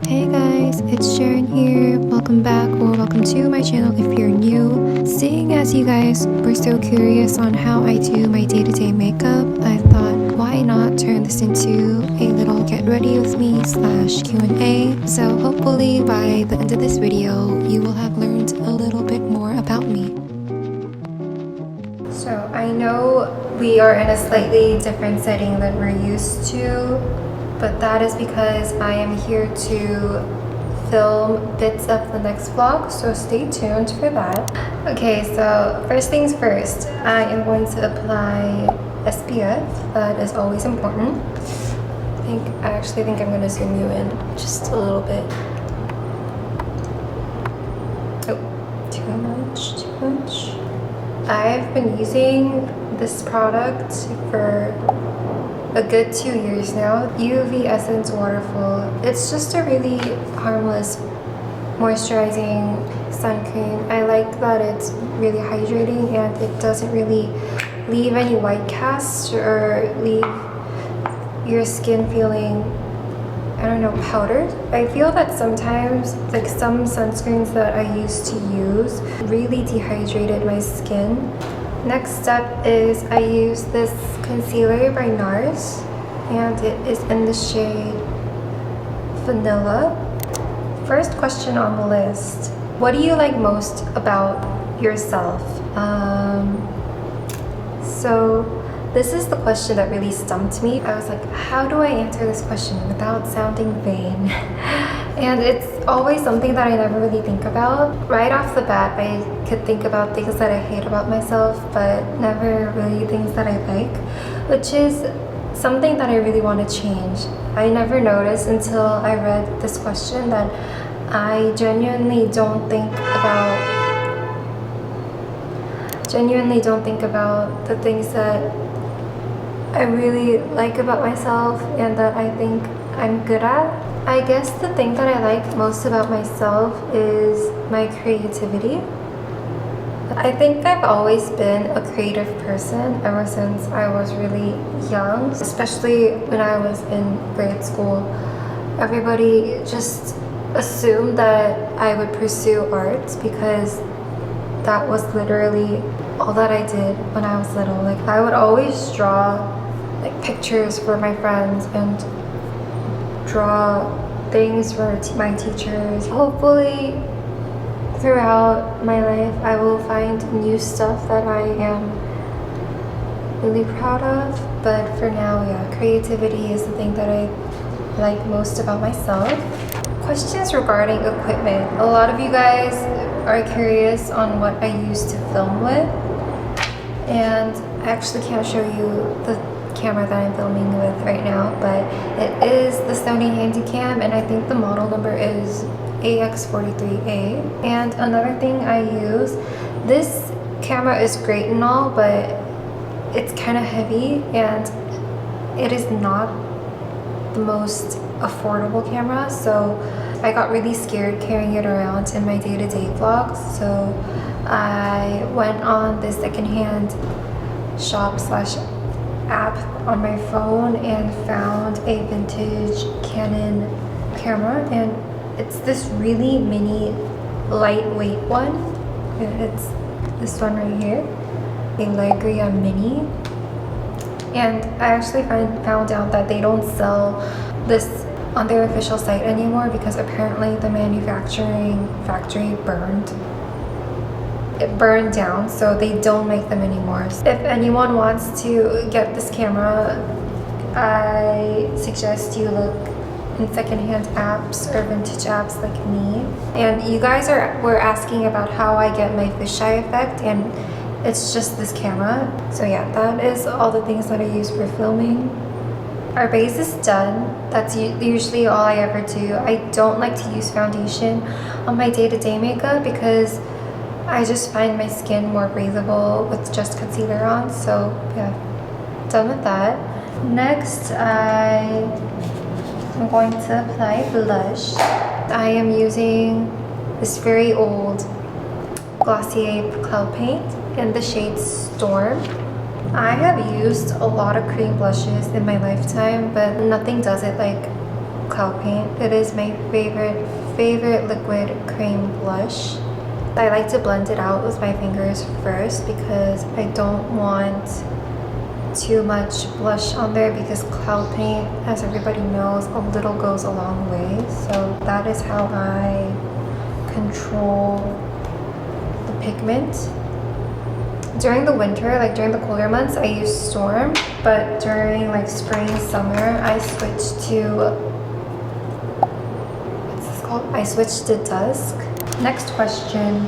Hey guys, it's Sharon here. Welcome back or welcome to my channel if you're new. Seeing as you guys were so curious on how I do my day-to-day makeup, I thought why not turn this into a little get ready with me / Q&A. So hopefully by the end of this video, you will have learned a little bit more about me. So I know we are in a slightly different setting than we're used to, but that is because I am here to film bits of the next vlog, so stay tuned for that. Okay, so first things first, I am going to apply SPF. That is always important. I actually think I'm going to zoom you in just a little bit. Oh, too much. I've been using this product for a good 2 years now. UV Essence Waterful. It's just a really harmless moisturizing sun cream. I like that it's really hydrating and it doesn't really leave any white cast or leave your skin feeling, I don't know, powdered. I feel that sometimes, like some sunscreens that I used to use really dehydrated my skin. Next step is I use this concealer by NARS and it is in the shade Vanilla. First question on the list, what do you like most about yourself? So this is the question that really stumped me. I was like, how do I answer this question without sounding vain? And it's always something that I never really think about. Right off the bat, I could think about things that I hate about myself, but never really things that I like, which is something that I really want to change. I never noticed until I read this question that I genuinely don't think about the things that I really like about myself and that I think I'm good at. I guess the thing that I like most about myself is my creativity. I think I've always been a creative person ever since I was really young, especially when I was in grade school. Everybody just assumed that I would pursue arts because that was literally all that I did when I was little. Like I would always draw like pictures for my friends and draw things for my teachers. Hopefully throughout my life I will find new stuff that I am really proud of, but for now, yeah, creativity is the thing that I like most about myself. Questions regarding equipment. A lot of you guys are curious on what I used to film with, and I actually can't show you the camera that I'm filming with right now, but it is the Sony Handycam and I think the model number is AX43A. And another thing I use, this camera is great and all, but it's kind of heavy and it is not the most affordable camera, so I got really scared carrying it around in my day-to-day vlogs, so I went on this secondhand shop / app on my phone and found a vintage Canon camera, and it's this really mini lightweight one. It's this one right here, a GRWM mini, and I actually found out that they don't sell this on their official site anymore because apparently the manufacturing factory burned down, so they don't make them anymore. If anyone wants to get this camera, I suggest you look in secondhand apps or vintage apps like me. And you guys were asking about how I get my fisheye effect, and it's just this camera. So yeah, that is all the things that I use for filming. Our base is done. That's usually all I ever do. I don't like to use foundation on my day-to-day makeup because I just find my skin more breathable with just concealer on. So yeah, done with that. Next, I'm going to apply blush. I am using this very old Glossier Cloud Paint in the shade Storm. I have used a lot of cream blushes in my lifetime, but nothing does it like Cloud Paint. It is my favorite liquid cream blush. I like to blend it out with my fingers first because I don't want too much blush on there, because Cloud Paint, as everybody knows, a little goes a long way. So that is how I control the pigment. During the winter, like during the colder months, I use Storm, but during like spring, summer, I switched to, what's this called? I switched to Dusk. Next question,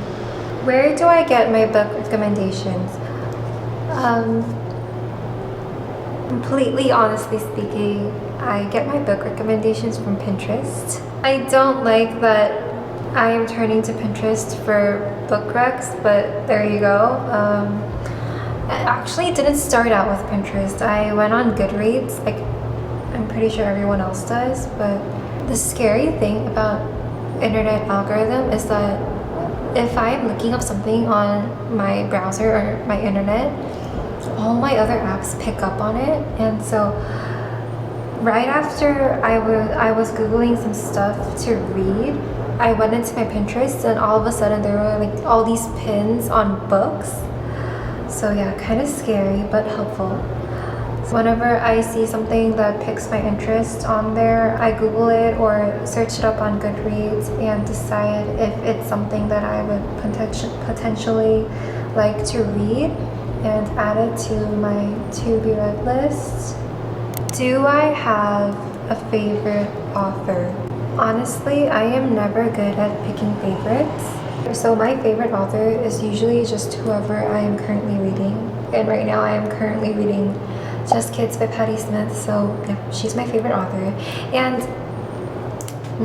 where do I get my book recommendations? Completely honestly speaking, I get my book recommendations from Pinterest. I don't like that I am turning to Pinterest for book recs, but there you go. I actually didn't start out with Pinterest. I went on Goodreads, like I'm pretty sure everyone else does, but the scary thing about internet algorithm is that if I'm looking up something on my browser or my internet, all my other apps pick up on it. And so right after I was Googling some stuff to read, I went into my Pinterest and all of a sudden there were like all these pins on books. So yeah, kind of scary but helpful. So whenever I see something that picks my interest on there, I Google it or search it up on Goodreads and decide if it's something that I would potentially like to read and add it to my to-be-read list. Do I have a favorite author? Honestly, I am never good at picking favorites. So my favorite author is usually just whoever I am currently reading. And right now I am currently reading Just Kids by Patti Smith, so yeah, she's my favorite author. And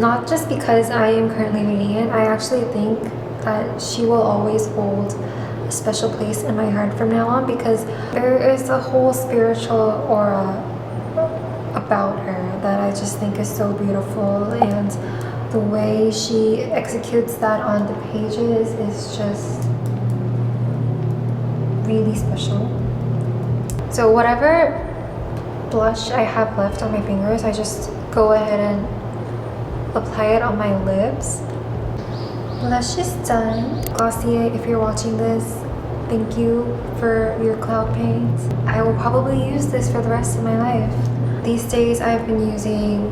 not just because I am currently reading it, I actually think that she will always hold a special place in my heart from now on, because there is a whole spiritual aura about her that I just think is so beautiful, and the way she executes that on the pages is just really special. So whatever blush I have left on my fingers, I just go ahead and apply it on my lips. Blush is done. Glossier, if you're watching this, thank you for your Cloud Paint. I will probably use this for the rest of my life. These days I've been using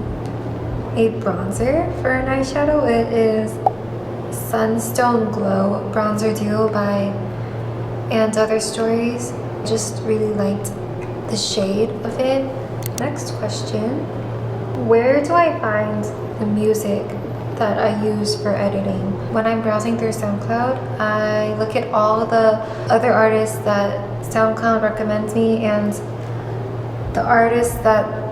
a bronzer for an eyeshadow. It is Sunstone Glow Bronzer Duo by And Other Stories. Just really liked the shade of it. Next question, where do I find the music that I use for editing? When I'm browsing through SoundCloud, I look at all the other artists that SoundCloud recommends me, and the artists that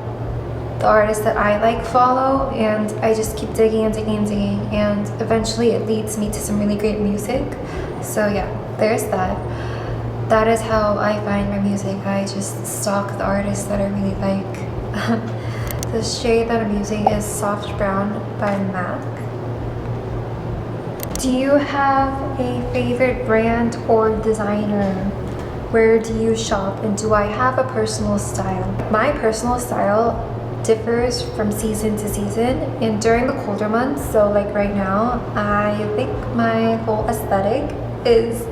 I like follow, and I just keep digging and digging and digging, and eventually it leads me to some really great music. So yeah, there's that. That is how I find my music. I just stalk the artists that I really like. The shade that I'm using is Soft Brown by MAC. Do you have a favorite brand or designer? Where do you shop, and do I have a personal style? My personal style differs from season to season, and during the colder months, so like right now, I think my whole aesthetic is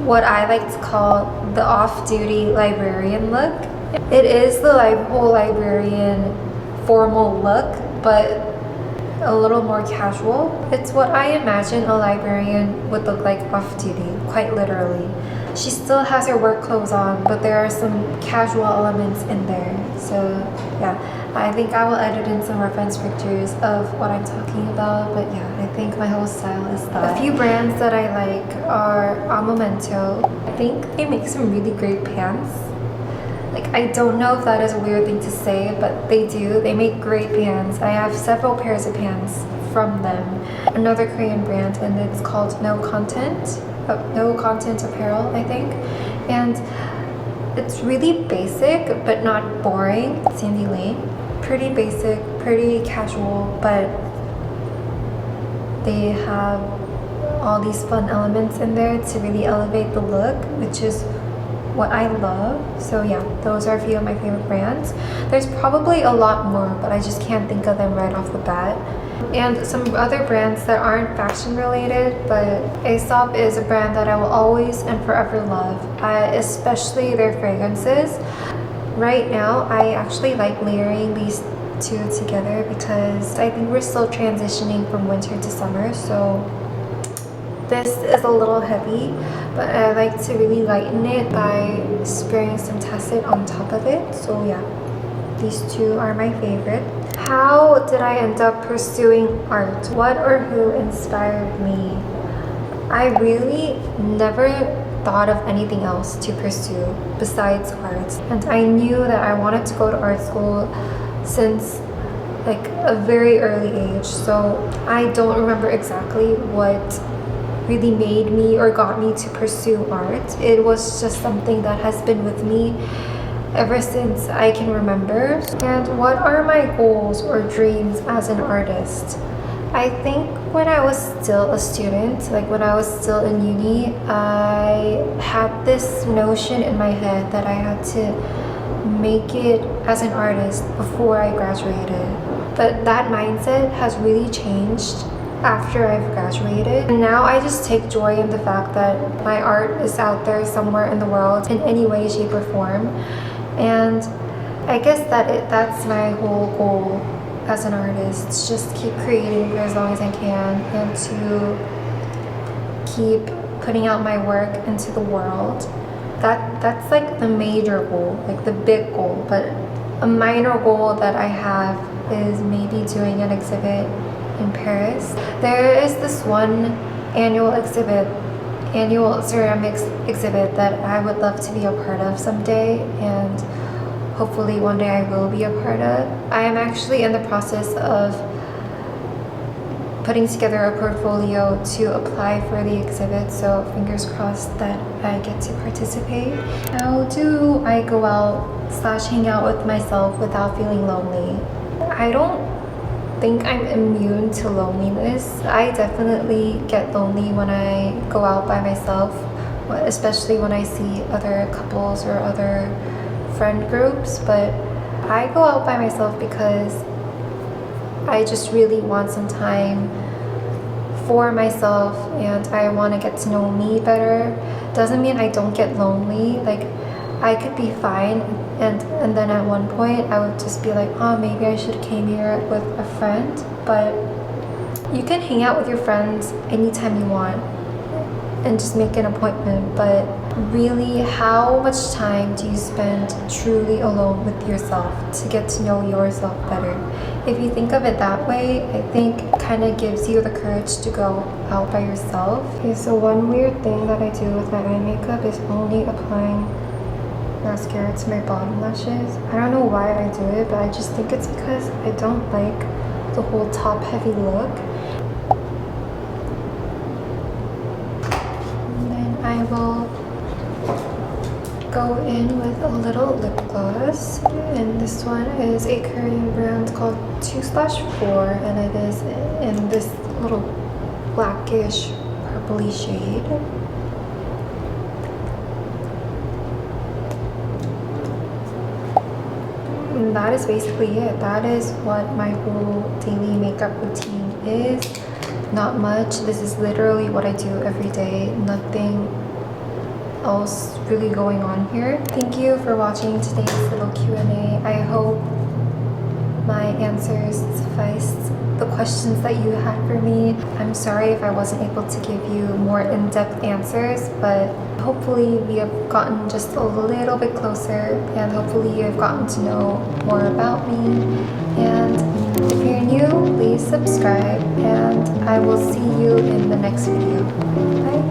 what I like to call the off-duty librarian look. It is the whole librarian formal look, but a little more casual. It's what I imagine a librarian would look like off-duty, quite literally. She still has her work clothes on, but there are some casual elements in there. So yeah, I think I will edit in some reference pictures of what I'm talking about, but yeah, I think my whole style is that. A few brands that I like are A Momento. I think they make some really great pants. Like, I don't know if that is a weird thing to say, but they do. They make great pants. I have several pairs of pants from them. Another Korean brand, and it's called No Content Apparel, I think. And it's really basic, but not boring. Sandy Lane. Pretty basic, pretty casual, but they have all these fun elements in there to really elevate the look, which is what I love. So yeah, those are a few of my favorite brands. There's probably a lot more, but I just can't think of them right off the bat. And some other brands that aren't fashion related, but Aesop is a brand that I will always and forever love, especially their fragrances. Right now, I actually like layering these two together because I think we're still transitioning from winter to summer, so this is a little heavy, but I like to really lighten it by spraying some tacit on top of it. So yeah, these two are my favorite. How did I end up pursuing art? What or who inspired me? I really never thought of anything else to pursue besides art. And I knew that I wanted to go to art school since like a very early age. So I don't remember exactly what really made me or got me to pursue art. It was just something that has been with me ever since I can remember. And what are my goals or dreams as an artist? I think when I was still a student, like when I was still in uni, I had this notion in my head that I had to make it as an artist before I graduated. But that mindset has really changed after I've graduated. And now I just take joy in the fact that my art is out there somewhere in the world in any way, shape, or form. And I guess that's my whole goal as an artist. Just keep creating for as long as I can and to keep putting out my work into the world. That's like the major goal, like the big goal. But a minor goal that I have is maybe doing an exhibit in Paris. There is this one annual ceramics exhibit that I would love to be a part of someday, and hopefully one day I will be a part of. I am actually in the process of putting together a portfolio to apply for the exhibit, so fingers crossed that I get to participate. How do I go out / hang out with myself without feeling lonely? I don't think I'm immune to loneliness. I definitely get lonely when I go out by myself, especially when I see other couples or other friend groups, but I go out by myself because I just really want some time for myself and I want to get to know me better. Doesn't mean I don't get lonely. Like, I could be fine and then at one point I would just be like, oh, maybe I should have came here with a friend. But you can hang out with your friends anytime you want and just make an appointment, but really, how much time do you spend truly alone with yourself to get to know yourself better? If you think of it that way, I think it kind of gives you the courage to go out by yourself. Okay, so one weird thing that I do with my eye makeup is only applying mascara to my bottom lashes. I don't know why I do it, but I just think it's because I don't like the whole top heavy look. And then I will go in with a little lip gloss, and this one is a Korean brand called 2/4, and it is in this little blackish purpley shade. And that is basically it. That is what my whole daily makeup routine is. Not much. This is literally what I do every day. Nothing else really going on here. Thank you for watching today's little Q&A. I hope my answers sufficed the questions that you had for me. I'm sorry if I wasn't able to give you more in-depth answers, but hopefully we have gotten just a little bit closer, and hopefully you have gotten to know more about me. And if you're new, please subscribe, and I will see you in the next video. Bye!